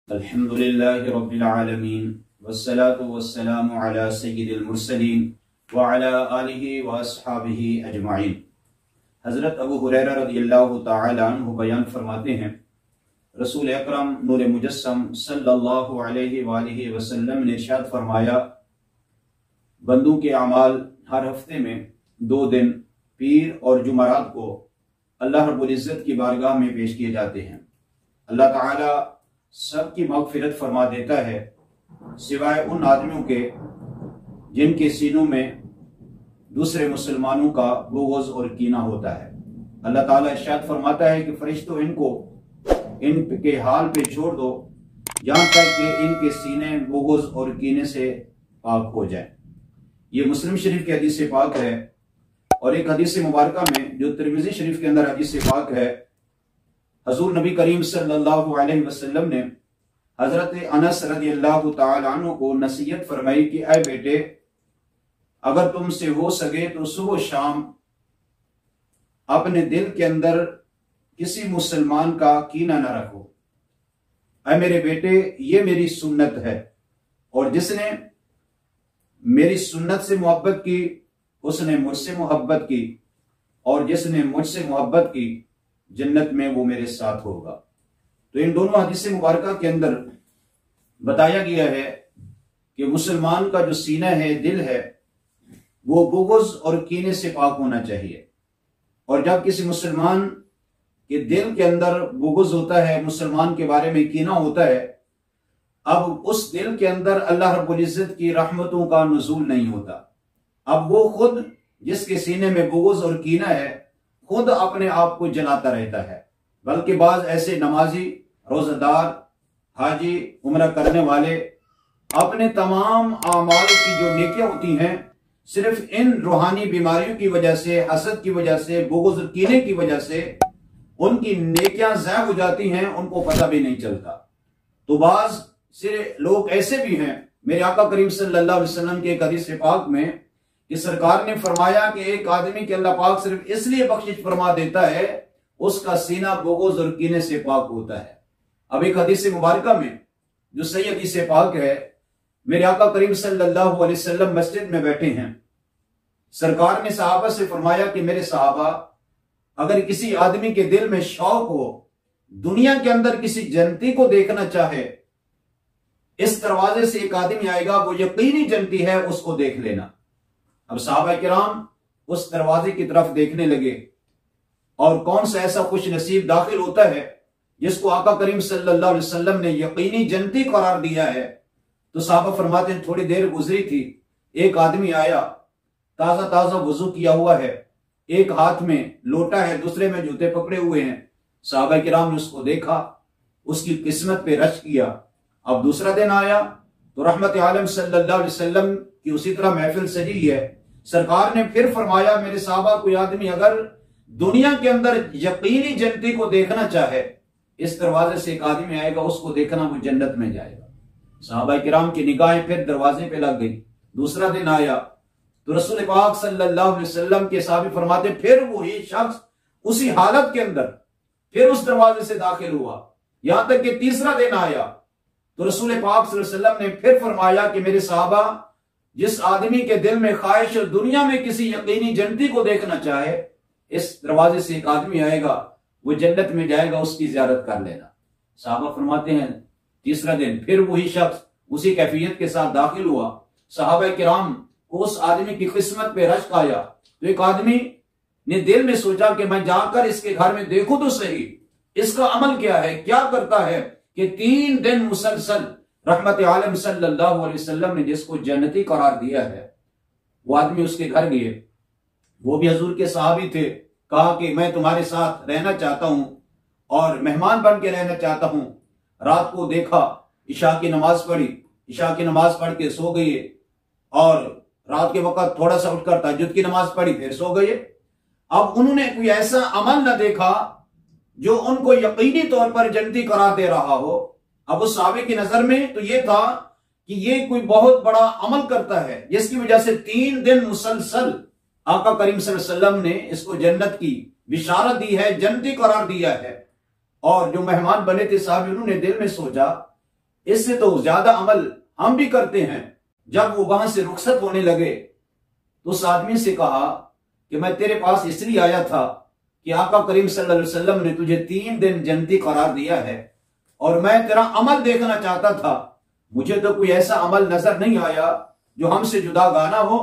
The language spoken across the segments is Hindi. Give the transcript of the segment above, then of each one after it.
अल्हम्दुलिल्लाहि रब्बिल आलमीन वस्सलातु वस्सलामु अला सय्यिदिल मुरसलीन व अला आलिहि व अस्हाबिहि अजमाइन। हज़रत अबू हुरैरा रज़ियल्लाहु तआला अन्हु बयान फरमाते हैं, रसूल अकरम नूर मुजस्सम सल्लल्लाहु अलैहि वालिहि वसल्लम ने इरशाद फरमाया, बंदों के अमाल हर हफ्ते में 2 दिन पीर और जुमारात को अल्लाह रब्बुल इज़्ज़त की बारगाह में पेश किए जाते हैं। अल्लाह ताला सबकी मग़फ़िरत फरमा देता है सिवाय उन आदमियों के जिनके सीनों में दूसरे मुसलमानों का बुग़्ज़ और कीना होता है। अल्लाह ताला इरशाद फरमाता है कि फरिश्तों इनको इनके हाल पे छोड़ दो यहाँ तक कि इनके सीने बुग़्ज़ और कीने से पाक हो जाए। ये मुस्लिम शरीफ की हदीस पाक है और एक हदीस मुबारका में जो तिरमिज़ी शरीफ के अंदर हदीस पाक है, हजूर नबी करीम सल्लल्लाहु अलैहि वसल्लम ने हजरत अनस रज़ियल्लाहु तआला अन्हु को नसीहत फरमाई कि ऐ बेटे, अगर तुमसे हो सके तो सुबह शाम अपने दिल के अंदर किसी मुसलमान का कीना न रखो। ऐ मेरे बेटे, ये मेरी सुन्नत है और जिसने मेरी सुन्नत से मोहब्बत की उसने मुझसे मोहब्बत की और जिसने मुझसे मोहब्बत की जन्नत में वो मेरे साथ होगा। तो इन दोनों हदीस मुबारका के अंदर बताया गया है कि मुसलमान का जो सीना है, दिल है, वो बुग़्ज़ और कीने से पाक होना चाहिए। और जब किसी मुसलमान के दिल के अंदर बुग़्ज़ होता है, मुसलमान के बारे में कीना होता है, अब उस दिल के अंदर अल्लाह रब्बुल इज़्ज़त की रहमतों का नुज़ूल नहीं होता। अब वो खुद जिसके सीने में बुग़्ज़ और कीना है खुद अपने आप को जलाता रहता है। बल्कि बाज ऐसे नमाजी, रोजादार, हाजी, उम्रा करने वाले अपने तमाम आमाल की जो नेकियां होती हैं सिर्फ इन रूहानी बीमारियों की वजह से, हसद की वजह से, बुग़्ज़ कीने की वजह से उनकी नेकियां ज़ाया हो जाती हैं, उनको पता भी नहीं चलता। तो बाज सिर्फ लोग ऐसे भी हैं, मेरे आका करीम सल्लल्लाहु अलैहि वसल्लम के एक हदीस पाक में कि सरकार ने फरमाया कि एक आदमी के अल्लाह पाक सिर्फ इसलिए बख्शिश फरमा देता है उसका सीना बुग़्ज़ और कीने से पाक होता है। अब एक हदीस मुबारका में जो सही हदीस पाक है, मेरे आका करीम सल्लल्लाहु अलैहि वसल्लम मस्जिद में बैठे हैं, सरकार ने सहाबा से फरमाया कि मेरे सहाबा, अगर किसी आदमी के दिल में शौक हो, दुनिया के अंदर किसी जन्नती को देखना चाहे, इस दरवाजे से एक आदमी आएगा, वो यकीनी जन्नती है, उसको देख लेना। अब सहाबा किराम उस दरवाजे की तरफ देखने लगे और कौन सा ऐसा खुश नसीब दाखिल होता है जिसको आका करीम सल्लल्लाहु अलैहि वसल्लम ने यकीनी जन्नती करार दिया है। तो सहाबा फरमाते हैं, थोड़ी देर गुजरी थी, एक आदमी आया, ताजा ताजा वुजू किया हुआ है, एक हाथ में लोटा है, दूसरे में जूते पकड़े हुए हैं। सहाबा किराम ने उसको देखा, उसकी किस्मत पे रश किया। अब दूसरा दिन आया तो रहमत आलम सल्लल्लाहु अलैहि वसल्लम की उसी तरह महफिल सजी है। सरकार ने फिर फरमाया, मेरे साहबा, कोई आदमी अगर दुनिया के अंदर यकीनी जन्नती को देखना चाहे, इस दरवाजे से एक आदमी आएगा, उसको देखना, वो जन्नत में जाएगा। साहबा किराम की निगाहें फिर दरवाजे पे लग गई। दूसरा दिन आया तो रसूल पाक सल्लल्लाहु अलैहि वसल्लम के साहबी फरमाते, फिर वही शख्स उसी हालत के अंदर फिर उस दरवाजे से दाखिल हुआ। यहां तक कि तीसरा दिन आया तो रसूल पाक सल्लल्लाहु अलैहि वसल्लम ने फिर फरमाया कि मेरे साहबा, जिस आदमी के दिल में ख्वाहिश दुनिया में किसी यकीनी जन्नती को देखना चाहे, इस दरवाजे से एक आदमी आएगा, वो जन्नत में जाएगा, उसकी ज़ियारत कर लेना। साहबा फरमाते हैं तीसरा दिन फिर वही शख्स उसी कैफियत के साथ दाखिल हुआ। सहाबा किराम को उस आदमी की किस्मत पे रश्क आया। तो एक आदमी ने दिल में सोचा कि मैं जाकर इसके घर में देखूं तो सही, इसका अमल क्या है, क्या करता है कि 3 दिन मुसलसल रहमत आलम सल्लल्लाहु अलैहि वसल्लम ने जिसको जन्नती करार दिया है, वो आदमी उसके घर गए। वो भी हजूर के सहाबी थे। कहा कि मैं तुम्हारे साथ रहना चाहता हूं और मेहमान बन के रहना चाहता हूं। रात को देखा, इशा की नमाज पढ़ी, इशा की नमाज पढ़ के सो गए और रात के वक्त थोड़ा सा उठकर तहज्जुद की नमाज पढ़ी, फिर सो गए। अब उन्होंने कोई ऐसा अमल न देखा जो उनको यकीनी तौर पर जन्नती करार दे रहा हो। अब उस सहाबे की नजर में तो ये था कि ये कोई बहुत बड़ा अमल करता है जिसकी वजह से 3 दिन मुसलसल आका करीम सल्लल्लाहु अलैहि वसल्लम ने इसको जन्नत की बिशारत दी है, जन्नती करार दिया है। और जो मेहमान बने थे साहब, उन्होंने दिल में सोचा इससे तो ज्यादा अमल हम भी करते हैं। जब वो वहां से रुखसत होने लगे तो उस आदमी से कहा कि मैं तेरे पास इसलिए आया था कि आका करीम सल्लल्लाहु अलैहि वसल्लम ने तुझे 3 दिन जन्नती करार दिया है और मैं तेरा अमल देखना चाहता था। मुझे तो कोई ऐसा अमल नजर नहीं आया जो हमसे जुदागाना हो।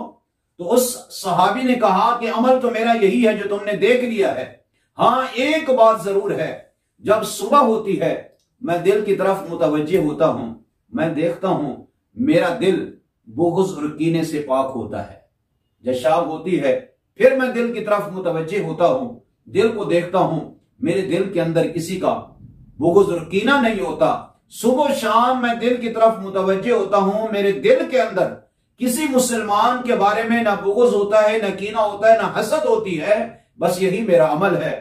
तो उस सहाबी ने कहा कि अमल तो मेरा यही है जो तुमने देख लिया है। हाँ, एक बात जरूर है, जब सुबह होती है मैं दिल की तरफ मुतवज्जे होता हूं, मैं देखता हूं मेरा दिल बुग़्ज़ और कीने से पाक होता है। जब शाम होती है फिर मैं दिल की तरफ मुतवज्जे होता हूं, दिल को देखता हूं, मेरे दिल के अंदर किसी का बुग़्ज़ और कीना नहीं होता। सुबह शाम मैं दिल की तरफ मुतवज्जे होता हूं, मेरे दिल के अंदर किसी मुसलमान के बारे में ना बुग़्ज़ होता है, ना कीना होता है, ना हसद होती है। बस यही मेरा अमल है।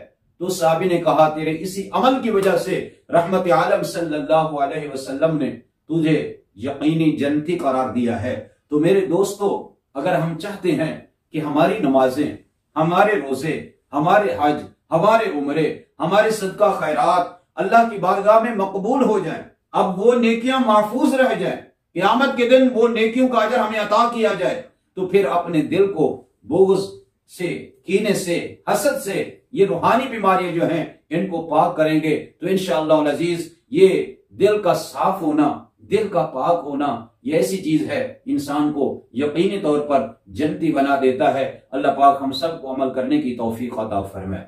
तो साहबी ने कहा तेरे इसी अमल की वजह से रहमत आलम सल्लल्लाहु अलैहि वसल्लम ने तुझे यकीनी जन्नती करार दिया है। तो मेरे दोस्तों, अगर हम चाहते हैं कि हमारी नमाजें, हमारे रोजे, हमारे हज, हमारे उम्रे, हमारे सदका खैरात अल्लाह की बारगाह में मकबूल हो जाएं, अब वो नेकियां महफूज रह जाएं, क़यामत के दिन वो नेकियों का अजर हमें अता किया जाए, तो फिर अपने दिल को बुग़्ज़ से, कीने से, हसद से, ये रूहानी बीमारियां जो हैं इनको पाक करेंगे तो इंशाअल्लाह अज़ीज ये दिल का साफ होना, दिल का पाक होना, ये ऐसी चीज है इंसान को यकीनी तौर पर जन्नती बना देता है। अल्लाह पाक हम सबको अमल करने की तौफीक अता फरमाए।